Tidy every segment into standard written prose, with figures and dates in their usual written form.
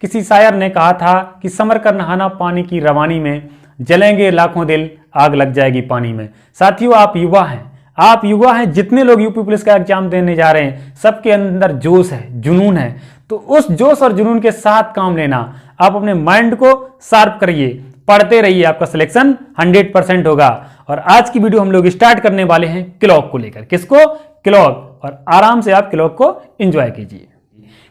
किसी शायर ने कहा था कि समर कर नहाना पानी की रवानी में, जलेंगे लाखों दिल आग लग जाएगी पानी में। साथियों, आप युवा हैं, जितने लोग यूपी पुलिस का एग्जाम देने जा रहे हैं सबके अंदर जोश है, जुनून है। तो उस जोश और जुनून के साथ काम लेना, आप अपने माइंड को शार्प करिए, पढ़ते रहिए, आपका सिलेक्शन 100% होगा। और आज की वीडियो हम लोग स्टार्ट करने वाले हैं क्लॉक को लेकर। किसको? क्लॉक। और आराम से आप क्लॉक को एंजॉय कीजिए।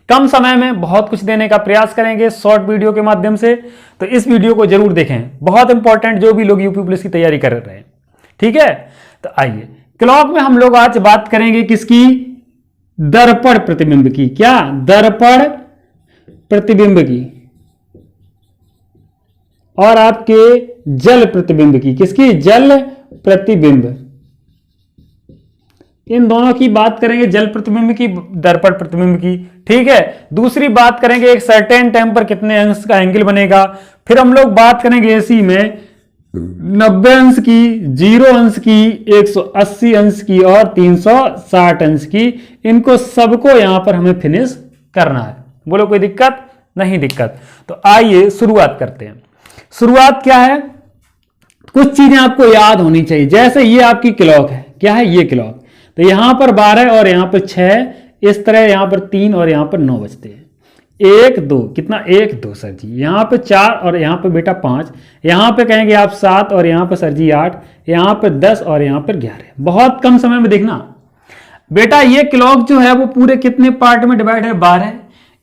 कम समय में बहुत कुछ देने का प्रयास करेंगे शॉर्ट वीडियो के माध्यम से, तो इस वीडियो को जरूर देखें, बहुत इंपॉर्टेंट, जो भी लोग यूपी पुलिस की तैयारी कर रहे हैं। ठीक है, तो आइए क्लॉक में हम लोग आज बात करेंगे किसकी? दर्पण प्रतिबिंब की। क्या? दर्पण प्रतिबिंब की। और आपके जल प्रतिबिंब की। किसकी? जल प्रतिबिंब। इन दोनों की बात करेंगे, जल प्रतिबिंब की, दर्पण प्रतिबिंब की। ठीक है, दूसरी बात करेंगे एक सर्टेन टाइम पर कितने अंश का एंगल बनेगा। फिर हम लोग बात करेंगे एसी में 90 अंश की, 0 अंश की, 180 अंश की और 360 अंश की। इनको सबको यहां पर हमें फिनिश करना है। बोलो कोई दिक्कत? नहीं दिक्कत। तो आइए शुरुआत करते हैं। शुरुआत क्या है? कुछ चीजें आपको याद होनी चाहिए। जैसे ये आपकी क्लॉक है। क्या है? ये क्लॉक। तो यहां पर 12 और यहां पर 6, इस तरह यहां पर 3 और यहां पर 9 बजते हैं। 1 2, कितना? 1 2 सर जी। यहां पे 4 और यहां पे बेटा 5, यहां पे कहेंगे आप 7 और यहां पे सर जी 8, यहां पे 10 और यहां पर 11। बहुत कम समय में देखना बेटा, ये क्लॉक जो है वो पूरे कितने पार्ट में डिवाइड है? 12।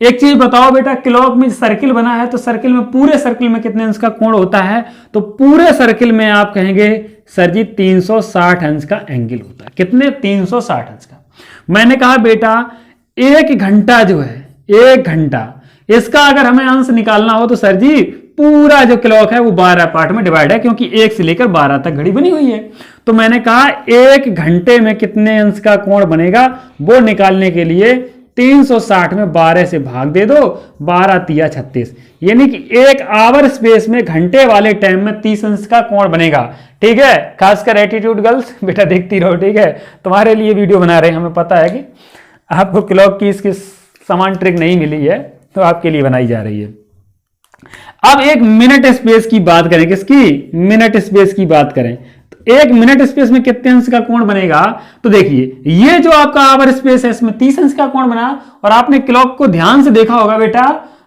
एक चीज बताओ बेटा, क्लॉक में सर्किल बना है तो सर्किल में, पूरे सर्किल में कितने अंश का कोण होता है? तो पूरे सर्किल में आप कहेंगे सर जी 360 अंश का एंगल होता है। कितने? 360 अंश का। मैंने कहा बेटा 1 घंटा जो है, 1 घंटा, इसका अगर हमें अंश निकालना हो तो सर जी पूरा जो क्लॉक है वो 12 पार्ट में डिवाइड है, क्योंकि 1 से लेकर 12 तक घड़ी बनी हुई है। तो मैंने कहा 1 घंटे में कितने अंश का कोण बनेगा, वो निकालने के लिए 360 में 12 से भाग दे दो, 12 तिया 36, यानी कि 1 आवर स्पेस में, घंटे वाले टाइम में 30 अंश का कोण बनेगा। ठीक है, खासकर एटीट्यूड गर्ल्स बेटा देखती रहो। ठीक है, तुम्हारे लिए वीडियो बना रहे हैं, हमें पता है कि आपको क्लॉक की इसकी समान ट्रिक नहीं मिली है, तो आपके लिए बनाई जा रही है। अब 1 मिनट स्पेस की बात करें। किसकी? मिनट स्पेस की बात करें। 1 मिनट स्पेस में कितने अंश का कोण बनेगा? तो देखिए, ये जो आपका आवर स्पेस है इसमें 30 अंश का कोण बना, और आपने क्लॉक को ध्यान से देखा होगा बेटा,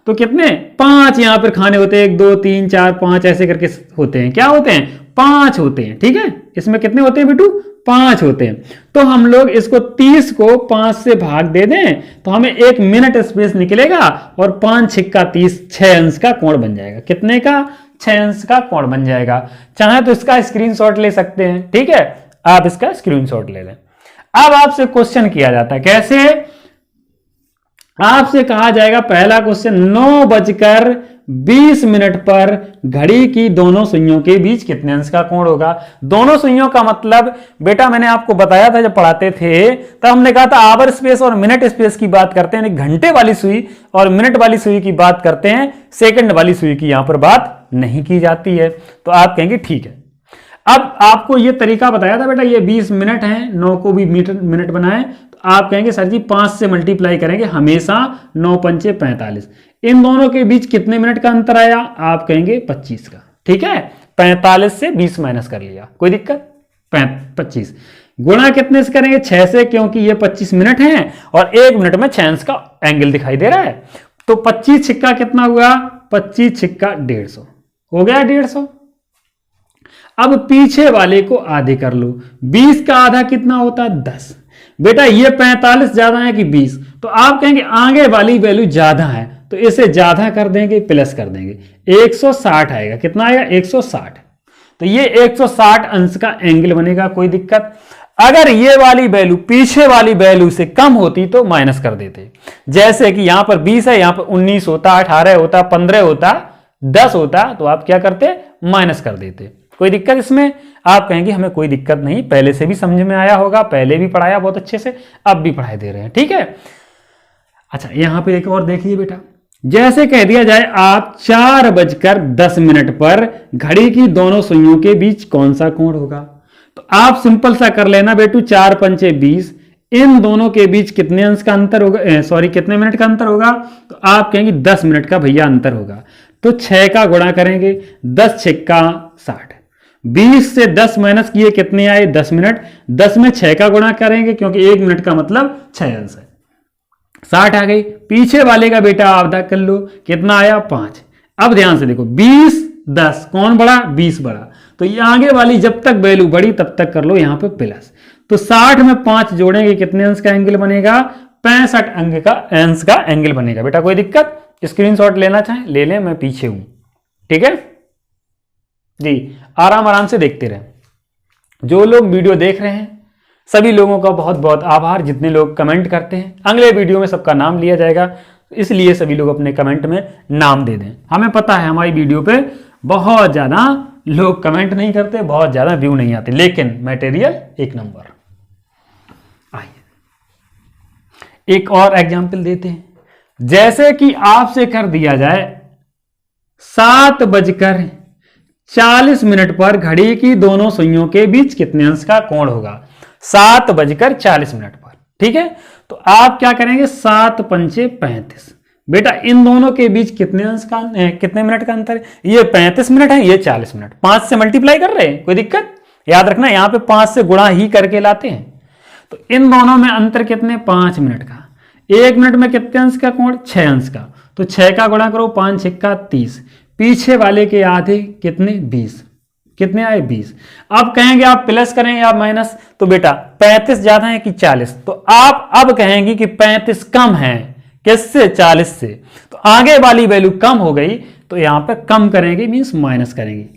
तो कितने? 5 यहां पर खाने होते हैं, 1 2 3 4 5 ऐसे करके होते हैं। क्या होते हैं? 5 होते हैं। ठीक है, इसमें कितने होते हैं बेटू? 5 होते हैं। तो हम लोग इसको 30 को 5 से भाग दे दें तो हमें 1 मिनट स्पेस निकलेगा, और 5 6 30, 6 अंश का कोण बन जाएगा। कितने का? 6 अंश का कोण बन जाएगा। चाहे तो इसका स्क्रीनशॉट ले सकते हैं। ठीक है, आप इसका स्क्रीनशॉट ले लें। अब आपसे क्वेश्चन किया जाता है। कैसे? आपसे कहा जाएगा, पहला क्वेश्चन, 9:20 पर घड़ी की दोनों सुइयों के बीच कितने अंश का कोण होगा? दोनों सुइयों का मतलब बेटा मैंने आपको बताया था जब पढ़ाते थे, तब हमने कहा था आवर स्पेस और मिनट स्पेस की बात करते हैं, घंटे वाली सुई और मिनट वाली सुई की बात करते हैं, सेकंड वाली सुई की यहां पर बात नहीं की जाती है। तो आप कहेंगे ठीक है। अब आपको यह तरीका बताया था बेटा, ये 20 मिनट है, 9 को भी मिनट बनाए, तो आप कहेंगे सर जी 5 से मल्टीप्लाई करेंगे हमेशा, 9 पंचे 45। इन दोनों के बीच कितने मिनट का अंतर आया? आप कहेंगे 25 का। ठीक है, 45 से 20 माइनस कर लिया, कोई दिक्कत? 25 गुणा कितने से करेंगे? 6 से, क्योंकि ये 25 मिनट हैं और 1 मिनट में 6 अंश का एंगल दिखाई दे रहा है। तो 25 छिक्का कितना हुआ? 25 छिक्का 150 हो गया, 150। अब पीछे वाले को आधे कर लो। 20 का आधा कितना होता है? 10। बेटा ये 45 ज्यादा है कि 20? तो आप कहेंगे आगे वाली वैल्यू ज्यादा है, तो इसे ज्यादा कर देंगे, प्लस कर देंगे, 160 आएगा। कितना आएगा? 160। तो ये 160 अंश का एंगल बनेगा, कोई दिक्कत? अगर ये वाली वैल्यू पीछे वाली वैल्यू से कम होती तो माइनस कर देते। जैसे कि यहां पर 20 है, यहां पर 19 होता, 18 होता, 15 होता, 10 होता, तो आप क्या करते? माइनस कर देते। कोई दिक्कत इसमें? आप कहेंगे हमें कोई दिक्कत नहीं, पहले से भी समझ में आया होगा, पहले भी पढ़ाया बहुत अच्छे से, अब भी पढ़ाई दे रहे हैं। ठीक है, अच्छा यहां पे एक और देखिए बेटा, जैसे कह दिया जाए आप 4:10 पर घड़ी की दोनों सुइयों के बीच कौन सा कोण होगा? तो आप सिंपल सा कर लेना बेटू, 4 पंचे 20, इन दोनों के बीच कितने अंश का अंतर होगा, सॉरी कितने मिनट का अंतर होगा, तो आप कहेंगे 10 मिनट का भैया अंतर होगा। तो 6 का गुणा करेंगे, 10 छक्का 60, 20 से 10 माइनस किए कितने आए 10 मिनट, 10 में 6 का गुणा करेंगे क्योंकि 1 मिनट का मतलब 6 अंश है, 60 आ गई। पीछे वाले का बेटा आधा कर लो, कितना आया 5। अब ध्यान से देखो 20 10 कौन बड़ा, 20 बड़ा, तो ये आगे वाली जब तक वैल्यू बड़ी तब तक कर लो यहां पे प्लस। तो 60 में 5 जोड़ेंगे कितने अंश का एंगल बनेगा, 65 अंश का एंगल बनेगा। बेटा कोई दिक्कत, स्क्रीनशॉट लेना चाहे ले लें, मैं पीछे हूं, ठीक है जी। आराम आराम से देखते रहे। जो लोग वीडियो देख रहे हैं सभी लोगों का बहुत बहुत आभार, जितने लोग कमेंट करते हैं। अगले वीडियो में सबका नाम लिया जाएगा, इसलिए सभी लोग अपने कमेंट में नाम दे दें। हमें पता है हमारी वीडियो पे बहुत ज़्यादा लोग कमेंट नहीं करते, बहुत ज़्यादा व्यू नहीं आते, लेकिन मटेरियल एक नंबर। आइए एक और एग्जाम्पल देते हैं। जैसे कि आपसे कर दिया जाए 7:40 पर घड़ी की दोनों सुइयों के बीच कितने अंश का कोण होगा, 7:40 पर, ठीक है। तो आप क्या करेंगे, 7 पंचे 35। बेटा इन दोनों के बीच कितने अंश का कितने मिनट का अंतर है, ये 35 मिनट है, ये 40 मिनट। 5 से मल्टीप्लाई कर रहे हैं, कोई दिक्कत, याद रखना यहां पे 5 से गुणा ही करके लाते हैं। तो इन दोनों में अंतर कितने, 5 मिनट का। 1 मिनट में कितने अंश का कोण, 6 अंश का। तो 6 का गुणा करो, 5 छक्का 30, पीछे वाले के आधे कितने 20, कितने आए 20। अब कहेंगे आप प्लस करें या माइनस, तो बेटा 35 ज्यादा है कि 40, तो आप अब कहेंगे कि 35 कम है किससे, 40 से। तो आगे वाली वैल्यू कम हो गई, तो यहां पे कम करेंगे मींस माइनस करेंगे।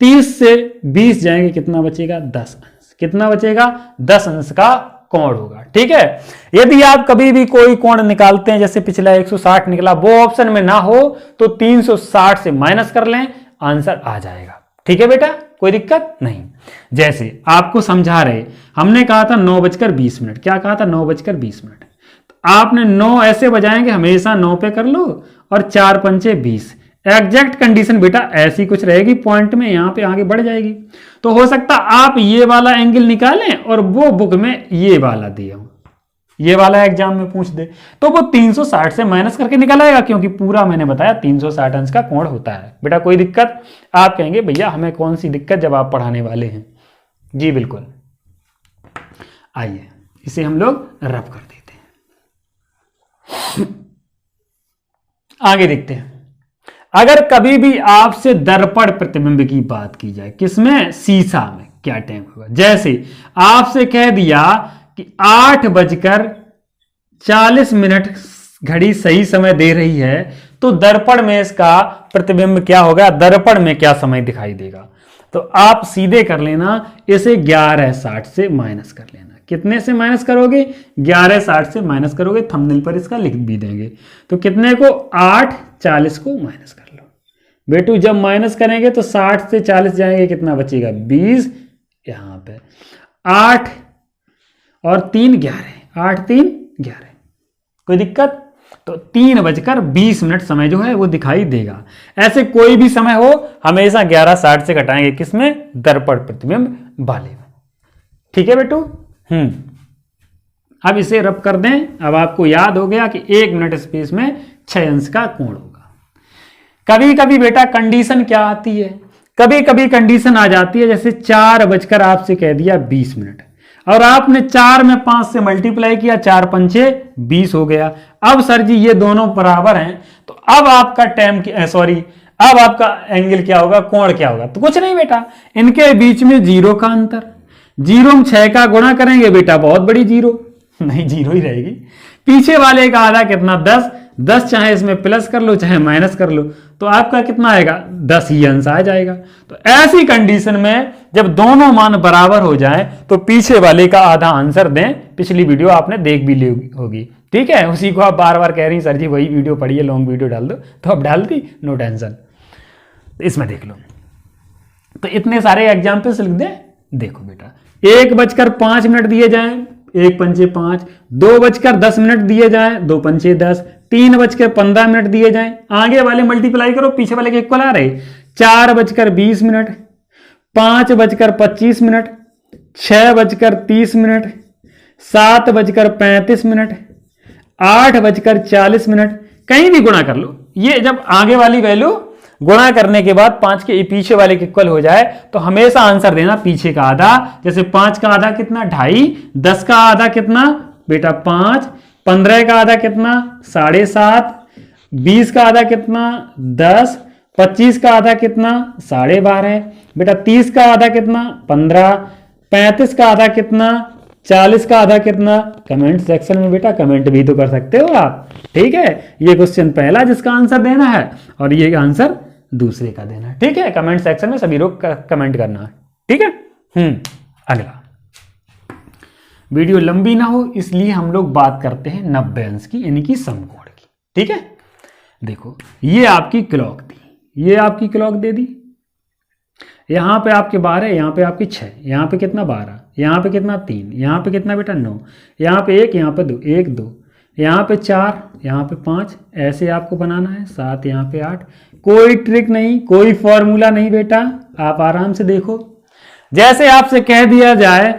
30 से 20 जाएंगे, कितना बचेगा 10 अंश, कितना बचेगा 10 अंश का कोण होगा, ठीक है। यदि आप कभी भी कोई कोण निकालते हैं, जैसे पिछला 160 निकला, वो ऑप्शन में ना हो तो 360 से माइनस कर लें, आंसर आ जाएगा, ठीक है बेटा, कोई दिक्कत नहीं। जैसे आपको समझा रहे, हमने कहा था 9:20, क्या कहा था 9:20। तो आपने 9 ऐसे बजाएंगे, हमेशा 9 पे कर लो, और 4 पंचे 20। एग्जैक्ट कंडीशन बेटा ऐसी कुछ रहेगी, पॉइंट में यहां पे आगे बढ़ जाएगी। तो हो सकता आप ये वाला एंगल निकालें और वो बुक में ये वाला दिया हो, ये वाला एग्जाम में पूछ दे, तो वो 360 से माइनस करके निकल आएगा, क्योंकि पूरा मैंने बताया 360 अंश का कोण होता है। बेटा कोई दिक्कत, आप कहेंगे भैया हमें कौन सी दिक्कत जब आप पढ़ाने वाले हैं। जी बिल्कुल, आइए इसे हम लोग रब कर देते हैं, आगे देखते हैं। अगर कभी भी आपसे दर्पण प्रतिबिंब की बात की जाए, किसमें, शीशा में, क्या टाइम होगा। जैसे आपसे कह दिया कि 8:40 घड़ी सही समय दे रही है, तो दर्पण में इसका प्रतिबिंब क्या होगा, दर्पण में क्या समय दिखाई देगा। तो आप सीधे कर लेना, इसे 11:60 से माइनस कर लेना। कितने से माइनस करोगे, 11:60 से माइनस करोगे, थंबनेल पर इसका लिख भी देंगे। तो कितने को, 8:40 को माइनस कर लो। बेटू जब माइनस करेंगे तो 60 से 40 जाएंगे, कितना बचेगा 20, यहां पे 8 और 3 11, 8 3 11, कोई दिक्कत। तो 3:20 समय जो है वो दिखाई देगा। ऐसे कोई भी समय हो, हमेशा 11:60 से घटाएंगे, किसमें, दर्पण प्रतिबिंब वाले में, ठीक है बेटू। अब इसे रब कर दें। अब आपको याद हो गया कि 1 मिनट स्पेस में 6 अंश का कोण होगा। कभी कभी बेटा कंडीशन क्या आती है, कभी कभी कंडीशन आ जाती है, जैसे 4 बजकर आपसे कह दिया 20 मिनट, और आपने 4 में 5 से मल्टीप्लाई किया, 4 पंचे 20 हो गया। अब सर जी ये दोनों बराबर हैं, तो अब आपका टाइम अब आपका एंगल क्या होगा, कोण क्या होगा। तो कुछ नहीं बेटा, इनके बीच में 0 का अंतर, 0 में 6 का गुणा करेंगे बेटा, बहुत बड़ी 0 नहीं, 0 ही रहेगी। पीछे वाले का आधा कितना 10, चाहे इसमें प्लस कर लो चाहे माइनस कर लो, तो आपका कितना आएगा 10 ही अंश आ जाएगा। तो ऐसी कंडीशन में जब दोनों मान बराबर हो जाएं तो पीछे वाले का आधा आंसर दें। पिछली वीडियो आपने देख भी ली होगी, ठीक है। उसी को आप बार बार कह रही सर जी वही वीडियो पढ़िए, लॉन्ग वीडियो डाल दो, तो अब डाल दी, नो टेंशन, इसमें देख लो। तो इतने सारे एग्जाम्पल्स लिख दें। देखो बेटा 1:05 दिए जाएं, 1 पंचे 5, 2:10 दिए जाएं, 2 पंचे 10, 3:15 दिए जाएं, आगे वाले मल्टीप्लाई करो, पीछे वाले के इक्वल आ रहे, 4:20, 5:25, 6:30, 7:35, 8:40, कहीं भी गुणा कर लो। ये जब आगे वाली वैल्यू गुणा करने के बाद 5 के पीछे वाले के इक्वल हो जाए तो हमेशा आंसर देना पीछे का आधा। जैसे 5 का आधा कितना, 2.5, 10 का आधा कितना बेटा 5, 15 का आधा कितना 7.5, 20 का आधा कितना 10, 25 का आधा कितना 12.5 बेटा, 30 का आधा कितना 15, 35 का आधा कितना 40 का आधा कितना। कमेंट सेक्शन में बेटा कमेंट भी तो कर सकते हो आप, ठीक है। ये क्वेश्चन पहला जिसका आंसर देना है और ये आंसर दूसरे का देना है, ठीक है। कमेंट सेक्शन में सभी लोग कमेंट करना है, ठीक है। अगला वीडियो लंबी ना हो इसलिए हम लोग बात करते हैं 90 अंश की, यानी कि समकोण की, ठीक है। देखो ये आपकी क्लॉक थी, ये आपकी क्लॉक दे दी, यहां पे आपके 12, यहां पे आपकी 6, यहां पे कितना 12, यहां पे कितना 3, यहां पे कितना बेटा 9, यहां पे 1, यहां पे 2, 1 2, यहां पे 4, यहां पे 5, ऐसे आपको बनाना है 7, यहां पे 8। कोई ट्रिक नहीं, कोई फॉर्मूला नहीं बेटा, आप आराम से देखो। जैसे आपसे कह दिया जाए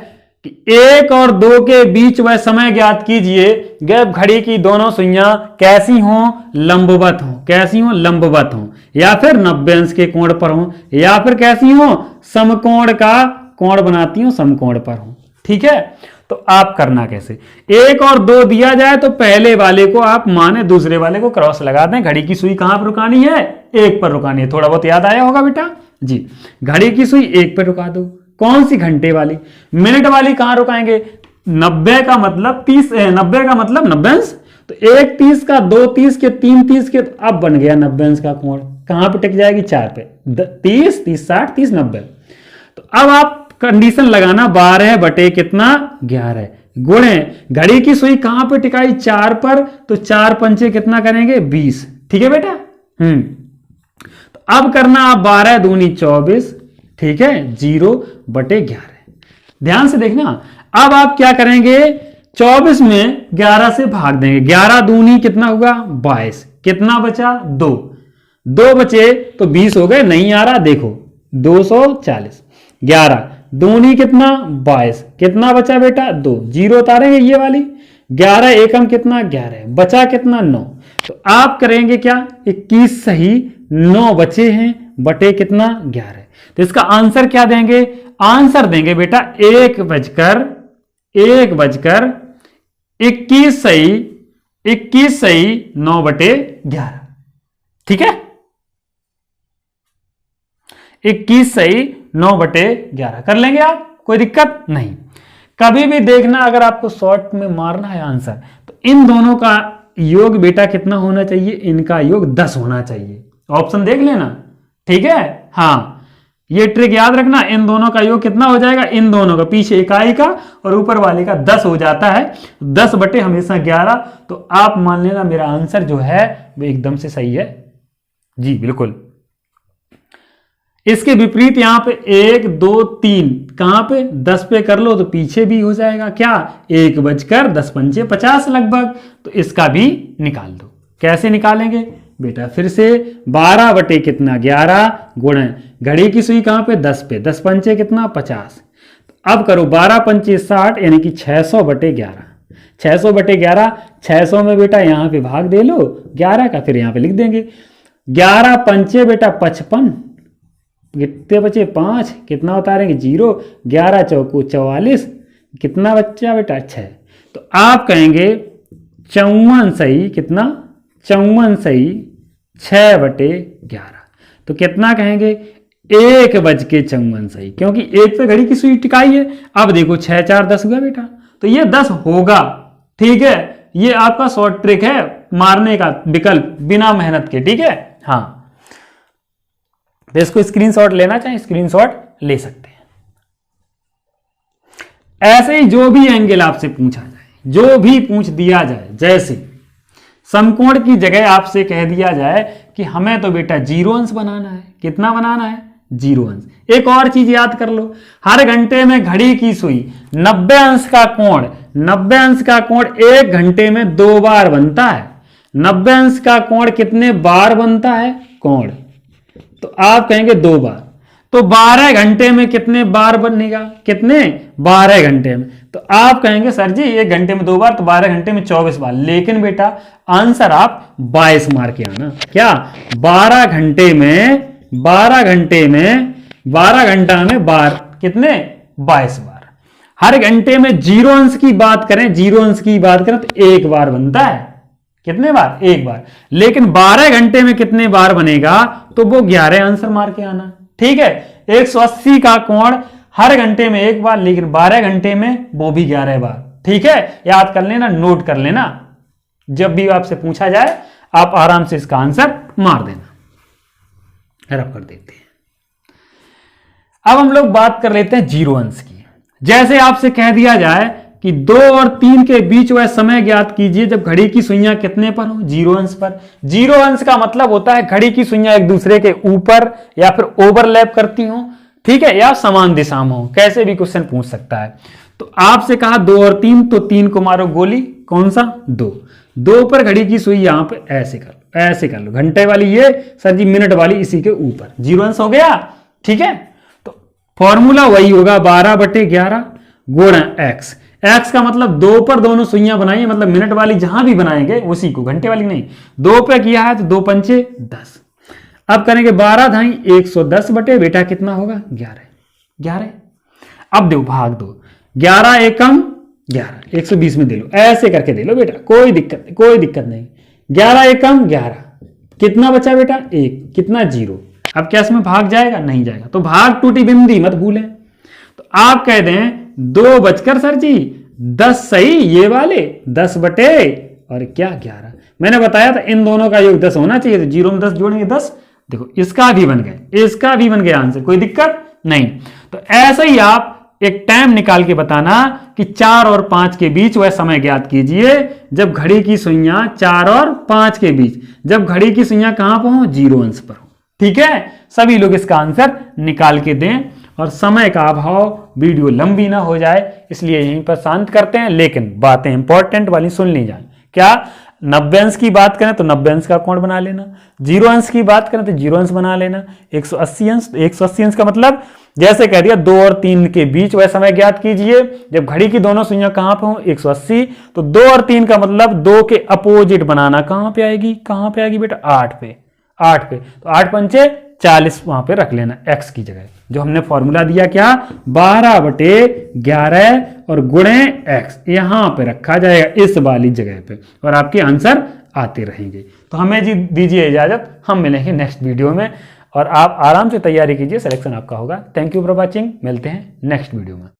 कि 1 और 2 के बीच वह समय ज्ञात कीजिए, गैप घड़ी की दोनों सुइयां कैसी हों, लंबवत हों, कैसी हों, लंबवत हों, या फिर 90 अंश के कोण पर हों, या फिर कैसी हों, समकोण का कोण बनाती हों, समकोण पर हों, ठीक है। तो आप करना कैसे, 1 और 2 दिया जाए तो पहले वाले को आप माने दूसरे वाले को क्रॉस लगा दें। घड़ी की सुई कहां पर रुकानी है, 1 पर रुकानी है। थोड़ा बहुत याद आया होगा बेटा जी, घड़ी की सुई 1 पर रुका दो। कौन सी, घंटे वाली। मिनट वाली कहां रुकाएंगे, 90 का मतलब 30, 90 का मतलब 90 अंश, तो 1 30 का, 2 30 के, 3 30 के, तो अब बन गया 90 अंश का कोण। कहां पे टिक जाएगी, 4 पे, 30 30 60 30 90। तो अब आप कंडीशन लगाना 12 बटे कितना 11 गुणे घड़ी की सुई कहां पे टिकाई, 4 पर, तो 4 पंचे कितना करेंगे 20, ठीक है बेटा। तो अब करना आप 12 दूनी 24, ठीक है, 0 बटे 11। ध्यान से देखना, अब आप क्या करेंगे, 24 में 11 से भाग देंगे, 11 दूनी कितना होगा 22, कितना बचा 2, 2 बचे तो 20 हो गए, नहीं आ रहा देखो 240, 11 दूनी कितना 22, कितना बचा बेटा 2, 0 उतारेंगे ये वाली, 11 एकम कितना 11, बचा कितना 9। तो आप करेंगे क्या, 21 सही 9 बचे हैं बटे कितना 11। तो इसका आंसर क्या देंगे, आंसर देंगे बेटा 1 बजकर 21 सही 9 बटे 11, ठीक है। 21 सही 9 बटे 11 कर लेंगे आप, कोई दिक्कत नहीं। कभी भी देखना अगर आपको शॉर्ट में मारना है आंसर, तो इन दोनों का योग बेटा कितना होना चाहिए, इनका योग 10 होना चाहिए। ऑप्शन देख लेना, ठीक है। हाँ, ये ट्रिक याद रखना, इन दोनों का योग कितना हो जाएगा, इन दोनों का, पीछे इकाई का और ऊपर वाले का 10 हो जाता है, 10 बटे हमेशा 11। तो आप मान लेना मेरा आंसर जो है वो एकदम से सही है जी, बिल्कुल। इसके विपरीत यहां पे 1 2 3 कहां पे 10 पे कर लो तो पीछे भी हो जाएगा क्या, 1 बजकर 10 पंचे 50 लगभग। तो इसका भी निकाल दो। कैसे निकालेंगे बेटा, फिर से 12 बटे कितना 11 गुणे घड़ी की सुई कहां पे 10 पे, 10 पंचे कितना 50। अब करो 12 पंचे 60 यानी कि 600 बटे 11, 600 बटे 11, 600 में बेटा यहां पे भाग दे लो 11 का, फिर यहां पे लिख देंगे 11 पंचे बेटा 55, कितने बचे 5, कितना उतारेंगे 0, 11 चौको 44, कितना बच्चा बेटा 6। तो आप कहेंगे 54 सही कितना, 54 सही 6 बटे 11। तो कितना कहेंगे 1 बज के 54 सही, क्योंकि 1 पे घड़ी की सुई टिकाई है। अब देखो 6 4 10 हुआ बेटा, तो ये 10 होगा, ठीक है। ये आपका शॉर्ट ट्रिक है मारने का विकल्प बिना मेहनत के, ठीक है। हाँ, तो इसको स्क्रीनशॉट लेना चाहे स्क्रीनशॉट ले सकते हैं। ऐसे ही जो भी एंगल आपसे पूछा जाए, जो भी पूछ दिया जाए, जैसे समकोण की जगह आपसे कह दिया जाए कि हमें तो बेटा 0 अंश बनाना है, कितना बनाना है 0 अंश। एक और चीज याद कर लो, हर घंटे में घड़ी की सुई 90 अंश का कोण, 90 अंश का कोण 1 घंटे में 2 बार बनता है। 90 अंश का कोण कितने बार बनता है कोण, तो आप कहेंगे 2 बार। तो 12 घंटे में कितने बार बनेगा, कितने 12 घंटे में तो आप कहेंगे सर जी 1 घंटे में 2 बार, तो 12 घंटे में 24 बार। लेकिन बेटा आंसर आप 22 मार के आना। क्या 12 घंटे में 12 घंटा में बार कितने 22 बार। हर घंटे में 0 अंश की बात करें, 0 अंश की बात करें तो 1 बार बनता है। कितने बार 1 बार। लेकिन 12 घंटे में कितने बार बनेगा, तो वो 11 आंसर मार के आना। ठीक है, 180 का कोण हर घंटे में 1 बार, लेकिन 12 घंटे में वो भी 11 बार। ठीक है, याद कर लेना, नोट कर लेना, जब भी आपसे पूछा जाए आप आराम से इसका आंसर मार देना। रब कर देते हैं। अब हम लोग बात कर लेते हैं 0 अंश की। जैसे आपसे कह दिया जाए कि 2 और 3 के बीच वह समय ज्ञात कीजिए जब घड़ी की सुइयां कितने पर हो, 0 अंश पर। 0 अंश का मतलब होता है घड़ी की सुइयां एक दूसरे के ऊपर या फिर ओवरलैप करती हो, ठीक है, या समान दिशा में हो। कैसे भी क्वेश्चन पूछ सकता है। तो आपसे कहा 2 और 3, तो 3 को मारो गोली, कौन सा 2 पर घड़ी की सुई यहां पे ऐसे कर लो, ऐसे कर लो। घंटे वाली ये, सर जी मिनट वाली इसी के ऊपर, 0 अंश हो गया। ठीक है, तो फॉर्मूला वही होगा 12/11 गुणा x। x का मतलब 2 पर दोनों सुइयां बनाई, मतलब मिनट वाली जहां भी बनाएंगे उसी को, घंटे वाली नहीं। 2 पे किया है तो 2 पंचे 10। अब करेंगे 12 धाई 110 बटे बेटा कितना होगा 11। अब दो भाग दो, 11 एकम 11, 120 में दे लो, ऐसे करके दे लो बेटा, कोई दिक्कत नहीं। 11 एकम 11, कितना बचा बेटा 1, कितना 0। अब क्या इसमें भाग जाएगा, नहीं जाएगा, तो भाग टूटी बिंदी मत भूलें। तो आप कह दें 2 बचकर सर जी 10 सही, ये वाले 10 बटे और क्या 11। मैंने बताया था इन दोनों का योग 10 होना चाहिए, तो 0 में 10 जोड़ेंगे 10। देखो इसका भी बन गया, इसका भी बन गया आंसर, कोई दिक्कत नहीं। तो ऐसे ही आप एक टाइम निकाल के बताना कि 4 और 5 के बीच वह समय ज्ञात कीजिए जब घड़ी की सुइयां 4 और 5 के बीच, जब घड़ी की सुइयां कहां पर हो, 0 अंश पर हो। ठीक है, सभी लोग इसका आंसर निकाल के दें। और समय का अभाव, वीडियो लंबी ना हो जाए, इसलिए यहीं पर शांत करते हैं। लेकिन बातें इंपॉर्टेंट वाली सुन ली जाए। क्या 90 अंश की बात करें तो 90 अंश का कोण बना लेना, 0 अंश की बात करें तो 0 अंश बना लेना, 180 अंश, तो 180 अंश का मतलब जैसे कह दिया 2 और 3 के बीच वह समय ज्ञात कीजिए जब घड़ी की दोनों सुइयां कहां पे हो, 180। तो 2 और 3 का मतलब 2 के अपोजिट बनाना, कहां पे आएगी बेटा 8 पे। तो 8 पंचे 40 वहां पे रख लेना x की जगह, जो हमने फॉर्मूला दिया क्या 12/11 और गुणे x यहां पे रखा जाएगा इस वाली जगह पे, और आपके आंसर आते रहेंगे। तो हमें जी दीजिए इजाजत, हम मिलेंगे नेक्स्ट वीडियो में, और आप आराम से तैयारी कीजिए, सिलेक्शन आपका होगा। थैंक यू फॉर वॉचिंग, मिलते हैं नेक्स्ट वीडियो में।